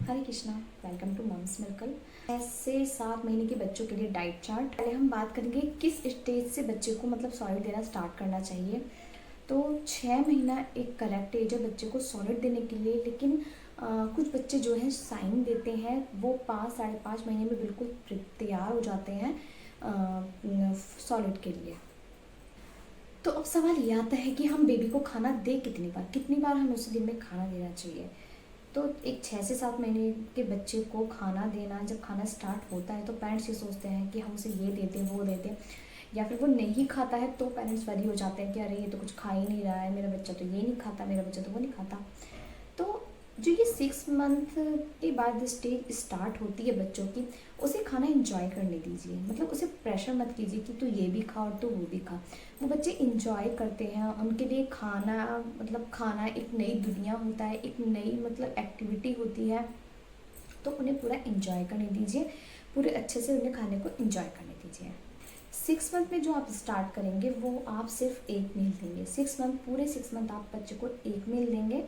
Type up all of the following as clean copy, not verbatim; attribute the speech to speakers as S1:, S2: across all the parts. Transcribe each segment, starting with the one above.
S1: Hare Krishna, welcome to mums मिल्कल। 6 से 7 महीने के बच्चों के लिए डाइट चार्ट। पहले हम बात करेंगे किस स्टेज से बच्चे को सॉलिड देना स्टार्ट करना चाहिए। तो 6 महीना एक करेक्ट एज है बच्चे को सॉलिड देने के लिए, लेकिन कुछ बच्चे जो हैं साइन देते हैं वो 5-5.5 महीने में बिल्कुल तैयार हो जाते हैं सॉलिड के लिए। तो अब सवाल ये आता है कि हम बेबी को खाना दे कितनी बार हमें उसे दिन में खाना देना चाहिए। तो एक 6 से 7 महीने के बच्चे को खाना देना, जब खाना स्टार्ट होता है तो पेरेंट्स ये सोचते हैं कि हम उसे ये देते हैं वो देते हैं, या फिर वो नहीं खाता है तो पेरेंट्स वरी हो जाते हैं कि अरे ये तो कुछ खा ही नहीं रहा है, मेरा बच्चा तो ये नहीं खाता, मेरा बच्चा तो वो नहीं खाता। तो जो ये 6 मंथ के बाद स्टेज स्टार्ट होती है बच्चों की, उसे खाना इंजॉय करने दीजिए। उसे प्रेशर मत कीजिए कि तू ये भी खा और तू वो भी खा। वो बच्चे इंजॉय करते हैं, उनके लिए खाना खाना एक नई दुनिया होता है, एक नई एक्टिविटी होती है। तो उन्हें पूरा इंजॉय करने दीजिए, पूरे अच्छे से उन्हें खाने को इंजॉय करने दीजिए। 6 मंथ में जो आप स्टार्ट करेंगे वो आप सिर्फ एक मील देंगे। पूरे 6 मंथ आप बच्चे को एक मील देंगे।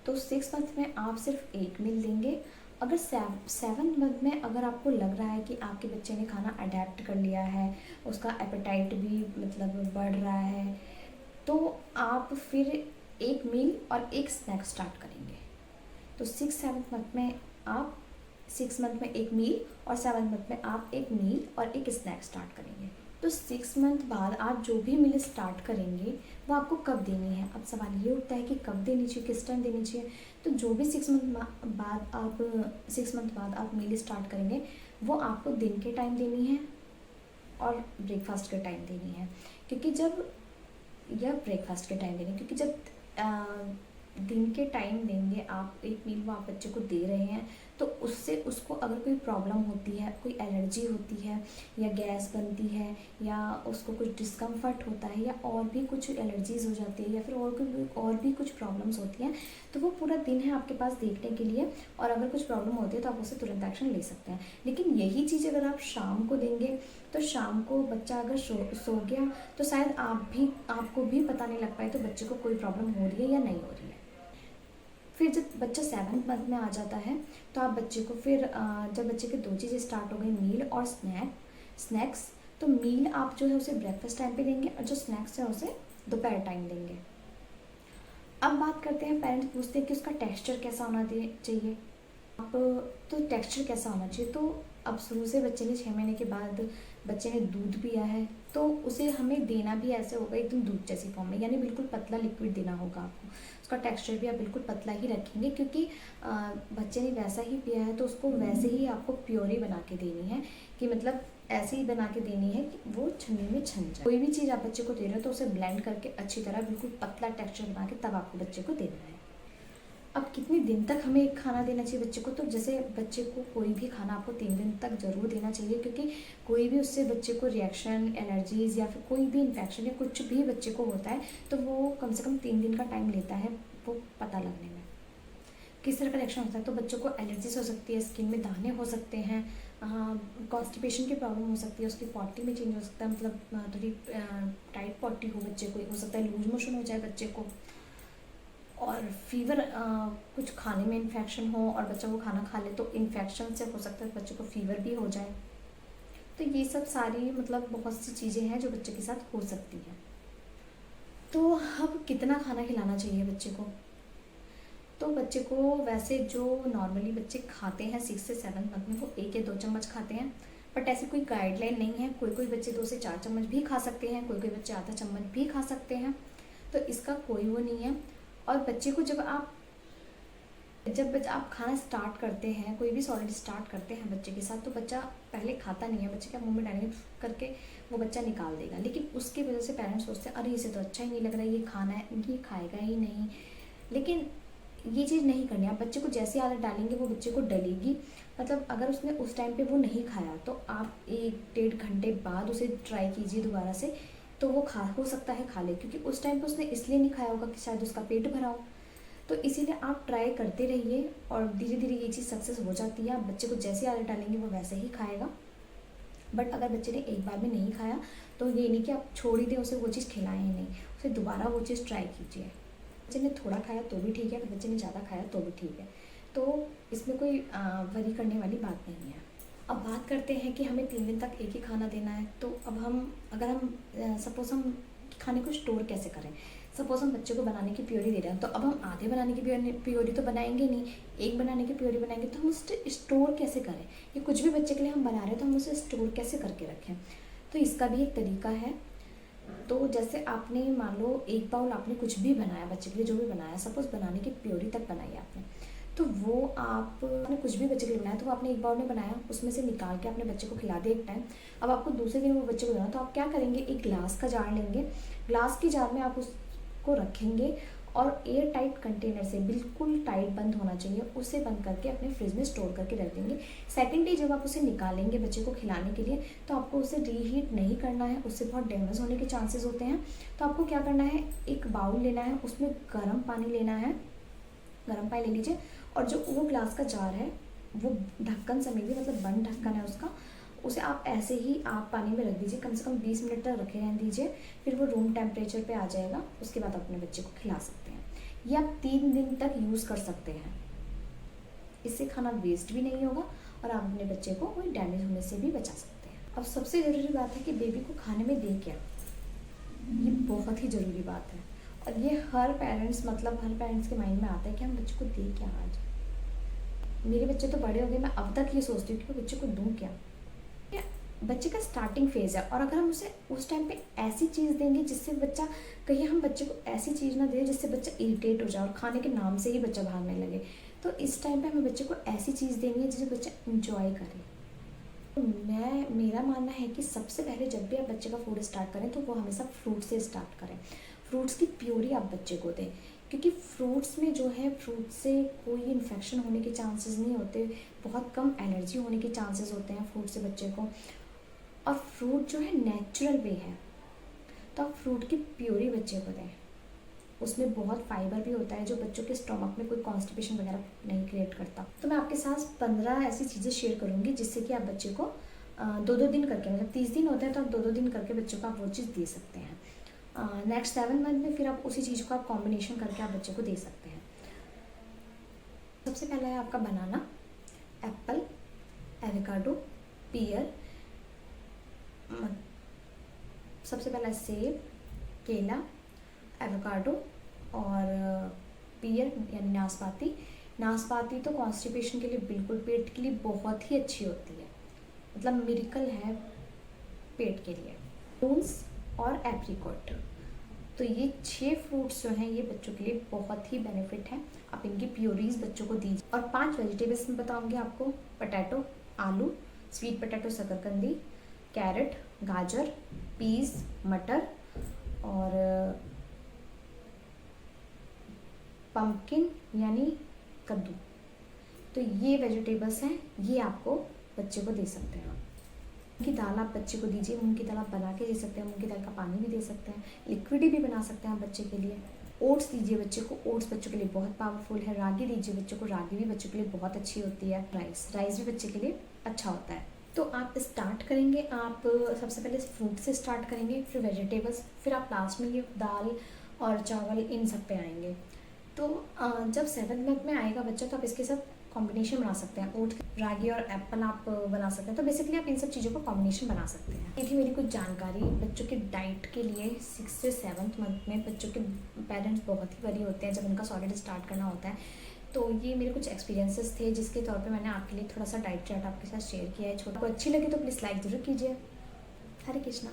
S1: तो 6 मंथ में आप सिर्फ एक मील देंगे। अगर 7 मंथ में अगर आपको लग रहा है कि आपके बच्चे ने खाना अडेप्ट कर लिया है, उसका एपेटाइट भी बढ़ रहा है, तो आप फिर एक मील और एक स्नैक स्टार्ट करेंगे। तो 6-7 मंथ में आप 6 मंथ में एक मील और 7 मंथ में आप एक मील और एक स्नैक स्टार्ट करेंगे। तो 6 मंथ बाद आप जो भी मील स्टार्ट करेंगे वो आपको कब देनी है। अब सवाल ये उठता है कि कब देनी चाहिए, किस टाइम देनी चाहिए। तो जो भी 6 मंथ बाद आप मील स्टार्ट करेंगे वो आपको दिन के टाइम देनी है और ब्रेकफास्ट के टाइम देनी है। क्योंकि जब दिन के टाइम देंगे आप एक मील वो आप बच्चे को दे रहे हैं, तो उससे उसको अगर कोई प्रॉब्लम होती है, कोई एलर्जी होती है या गैस बनती है या उसको कुछ डिस्कम्फर्ट होता है या और भी कुछ एलर्जीज़ हो जाती है या फिर और भी कुछ प्रॉब्लम्स होती हैं, तो वो पूरा दिन है आपके पास देखने के लिए। और अगर कुछ प्रॉब्लम होती है तो आप उससे तुरंत एक्शन ले सकते हैं। लेकिन यही चीज़ अगर आप शाम को देंगे तो शाम को बच्चा अगर सो गया तो शायद आपको भी पता नहीं लग पाए तो बच्चे को कोई प्रॉब्लम हो रही है या नहीं हो रही है। फिर जब बच्चा 7 मंथ में आ जाता है तो आप बच्चे को फिर जब बच्चे की 2 चीज़ें स्टार्ट हो गई, मील और स्नैक्स, तो मील आप जो है उसे ब्रेकफास्ट टाइम पे देंगे और जो स्नैक्स है उसे दोपहर टाइम देंगे। अब बात करते हैं, पेरेंट्स पूछते हैं कि उसका टेक्सचर कैसा होना चाहिए। तो टेक्सचर कैसा होना चाहिए, तो अब शुरू से बच्चे ने 6 महीने के बाद बच्चे ने दूध पिया है तो उसे हमें देना भी ऐसे होगा एकदम दूध जैसी फॉर्म में, यानी बिल्कुल पतला लिक्विड देना होगा आपको। उसका टेक्सचर भी आप बिल्कुल पतला ही रखेंगे क्योंकि बच्चे ने वैसा ही पिया है तो उसको वैसे ही आपको प्योरी बना के देनी है कि ऐसे ही बना के देनी है कि वो छन्नी में छन जाए। कोई भी चीज़ आप बच्चे को दे रहे हो तो उसे ब्लेंड करके अच्छी तरह बिल्कुल पतला टेक्सचर बना के तब आपको बच्चे को देना है। अब कितने दिन तक हमें खाना देना चाहिए बच्चे को, तो जैसे बच्चे को कोई भी खाना आपको 3 दिन तक ज़रूर देना चाहिए, क्योंकि कोई भी उससे बच्चे को रिएक्शन, एलर्जीज़ या फिर कोई भी इन्फेक्शन या कुछ भी बच्चे को होता है तो वो कम से कम 3 दिन का टाइम लेता है वो पता लगने में किस तरह का रिएक्शन होता है। तो बच्चों को एलर्जीज हो सकती है, स्किन में दाने हो सकते हैं, कॉन्स्टिपेशन की प्रॉब्लम हो सकती है, उसकी पॉटी में चेंज हो सकता है, थोड़ी टाइट पॉटी हो बच्चे को, हो सकता है लूज मोशन हो जाए बच्चे को, और फीवर, कुछ खाने में इन्फेक्शन हो और बच्चा वो खाना खा ले तो इन्फेक्शन से हो सकता है बच्चे को फीवर भी हो जाए। तो ये सब सारी बहुत सी चीज़ें हैं जो बच्चे के साथ हो सकती हैं। तो अब कितना खाना खिलाना चाहिए बच्चे को, तो बच्चे को वैसे जो नॉर्मली बच्चे खाते हैं 6 से 7 मंथ में वो 1 या 2 चम्मच खाते हैं, बट ऐसी कोई गाइडलाइन नहीं है। कोई बच्चे 2 से 4 चम्मच भी खा सकते हैं, कोई बच्चे आधा चम्मच भी खा सकते हैं, तो इसका कोई वो नहीं है। और बच्चे को जब आप खाना स्टार्ट करते हैं, कोई भी सॉलिड स्टार्ट करते हैं बच्चे के साथ, तो बच्चा पहले खाता नहीं है, बच्चे के मुंह में डालेंगे करके वो बच्चा निकाल देगा, लेकिन उसकी वजह से पेरेंट्स सोचते हैं अरे इसे तो अच्छा ही नहीं लग रहा है, ये खाना है, ये खाएगा ही नहीं। लेकिन ये चीज़ नहीं करनी है। आप बच्चे को जैसी आदत डालेंगे वो बच्चे को डलेगी। अगर उसने उस टाइम पे वो नहीं खाया तो आप 1-1.5 घंटे बाद उसे ट्राई कीजिए दोबारा से, तो वो हो सकता है खा ले, क्योंकि उस टाइम पे उसने इसलिए नहीं खाया होगा कि शायद उसका पेट भरा हो। तो इसीलिए आप ट्राई करते रहिए और धीरे धीरे ये चीज़ सक्सेस हो जाती है। आप बच्चे को जैसी आदत डालेंगे वो वैसे ही खाएगा। बट अगर बच्चे ने एक बार में नहीं खाया तो ये नहीं कि आप छोड़ ही दें उसे, वो चीज़ खिलाएं ही नहीं, उसे दोबारा वो चीज़ ट्राई कीजिए। बच्चे ने थोड़ा खाया तो भी ठीक है, अगर बच्चे ने ज़्यादा खाया तो भी ठीक है। तो इसमें कोई वरी करने वाली बात नहीं है। अब बात करते हैं कि हमें 3 दिन तक एक ही खाना देना है, तो अब अगर हम सपोज़ हम खाने को स्टोर कैसे करें। सपोज़ हम बच्चे को बनाने की प्योरी दे रहे हैं, तो अब हम आधे बनाने की प्योरी तो बनाएंगे नहीं, एक बनाने की प्योरी बनाएंगे, तो हम उसे स्टोर कैसे करें। या कुछ भी बच्चे के लिए हम बना रहे हैं तो हम उसे स्टोर कैसे करके रखें, तो इसका भी एक तरीका है। तो जैसे आपने मान लो एक बाउल आपने कुछ भी बनाया, बच्चे के लिए जो भी बनाया, सपोज़ बनाने की प्योरी तक बनाई आपने, तो वो आपने कुछ भी बच्चे के लिए बनाया, तो वो आपने एक बाउल में बनाया, उसमें से निकाल के अपने बच्चे को खिला दिया एक टाइम। अब आपको दूसरे दिन वो बच्चे को देना, तो आप क्या करेंगे, एक ग्लास का जार लेंगे, ग्लास की जार में आप उसको रखेंगे और एयर टाइट कंटेनर से, बिल्कुल टाइट बंद होना चाहिए, उसे बंद करके अपने फ्रिज में स्टोर करके रख देंगे। सेकेंड डे जब आप उसे निकालेंगे बच्चे को खिलाने के लिए, तो आपको उसे रीहीट नहीं करना है, उससे बहुत डैमेज होने के चांसेस होते हैं। तो आपको क्या करना है, एक बाउल लेना है, उसमें गर्म पानी लेना है, गर्म पानी ले लीजिए, और जो वो ग्लास का जार है वो ढक्कन समेत भी, मतलब बंद ढक्कन है उसका, उसे आप ऐसे ही आप पानी में रख दीजिए, कम से कम 20 मिनट तक रखे रहने दीजिए, फिर वो रूम टेम्परेचर पे आ जाएगा। उसके बाद अपने बच्चे को खिला सकते हैं। ये आप 3 दिन तक यूज़ कर सकते हैं। इससे खाना वेस्ट भी नहीं होगा और आप अपने बच्चे को कोई डैमेज होने से भी बचा सकते हैं। अब सबसे ज़रूरी बात है कि बेबी को खाने में दे क्या, ये बहुत ही ज़रूरी बात है। और ये हर पेरेंट्स के माइंड में आता है कि हम बच्चे को दें क्या। आज मेरे बच्चे तो बड़े हो गए, मैं अब तक ये सोचती हूँ कि मैं बच्चे को दूँ क्या। बच्चे का स्टार्टिंग फेज़ है, और अगर हम उसे उस टाइम पे ऐसी चीज़ देंगे जिससे बच्चा, कहीं हम बच्चे को ऐसी चीज़ ना दें जिससे बच्चा इरिटेट हो जाए और खाने के नाम से ही बच्चा भागने लगे, तो इस टाइम पे हमें बच्चे को ऐसी चीज़ देनी है जिसे बच्चा इंजॉय करे। तो मेरा मानना है कि सबसे पहले जब भी आप बच्चे का फूड स्टार्ट करें तो वो हमेशा फ्रूट से स्टार्ट करें। फ्रूट्स की प्योरी आप बच्चे को दें, क्योंकि फ्रूट्स में जो है, फ्रूट से कोई इन्फेक्शन होने के चांसेस नहीं होते, बहुत कम एलर्जी होने के चांसेस होते हैं फ्रूट से बच्चे को। और फ्रूट जो है नेचुरल वे है, तो आप फ्रूट की प्योरी बच्चे को दें। उसमें बहुत फाइबर भी होता है जो बच्चों के स्टोमक में कोई कॉन्स्टिपेशन वगैरह नहीं क्रिएट करता। तो मैं आपके साथ 15 ऐसी चीज़ें शेयर करूँगी जिससे कि आप बच्चे को 2-2 दिन करके, मतलब 30 दिन होते हैं तो आप 2-2 दिन करके बच्चों को आप वो चीज़ दे सकते हैं। नेक्स्ट 7 मंथ में फिर आप उसी चीज़ को आप कॉम्बिनेशन करके आप बच्चे को दे सकते हैं। सबसे पहला है आपका बनाना, एप्पल, एवोकाडो, पियर, सबसे पहला सेब, केला, एवोकाडो और पियर यानी नाशपाती। नाशपाती तो कॉन्स्टिपेशन के लिए बिल्कुल, पेट के लिए बहुत ही अच्छी होती है, मतलब मिरेकल है पेट के लिए। प्रून्स और एप्रिकॉट, तो ये 6 फ्रूट्स जो हैं ये बच्चों के लिए बहुत ही बेनिफिट है। आप इनकी प्योरीज बच्चों को दीजिए। और 5 वेजिटेबल्स में बताऊंगी आपको, पोटैटो, आलू, स्वीट पोटैटो शकरकंदी, कैरेट, गाजर, पीस, मटर और पंपकिन यानी कद्दू। तो ये वेजिटेबल्स हैं, ये आपको बच्चे को दे सकते हैं। मूंग की दाल आप बच्चे को दीजिए, मूंग की दाल आप बना के दे सकते हैं, मूंग की दाल का पानी भी दे सकते हैं, लिक्विड भी बना सकते हैं आप बच्चे के लिए। ओट्स दीजिए बच्चे को, ओट्स बच्चों के लिए बहुत पावरफुल है। रागी दीजिए बच्चे को, रागी भी बच्चों के लिए बहुत अच्छी होती है। राइस भी बच्चे के लिए अच्छा होता है। तो आप स्टार्ट करेंगे, आप सबसे पहले फ्रूट से स्टार्ट करेंगे, फिर वेजिटेबल्स, फिर आप लास्ट में ये दाल और चावल इन सब पे आएंगे। तो जब 7th मंथ में आएगा बच्चा तो आप इसके साथ कॉम्बिनेशन बना सकते हैं। ओट्स, रागी और एप्पल आप बना सकते हैं। तो बेसिकली आप इन सब चीज़ों का कॉम्बिनेशन बना सकते हैं। ये थी मेरी कुछ जानकारी बच्चों के डाइट के लिए। 6 से 7th मंथ में बच्चों के पेरेंट्स बहुत ही वरी होते हैं जब उनका सॉलिड स्टार्ट करना होता है। तो ये मेरे कुछ एक्सपीरियंसेस थे जिसके तौर पे मैंने आपके लिए थोड़ा सा डाइट चार्ट आपके साथ शेयर किया है। छोटा को अच्छी लगी तो प्लीज़ लाइक ज़रूर कीजिए। हरे कृष्णा।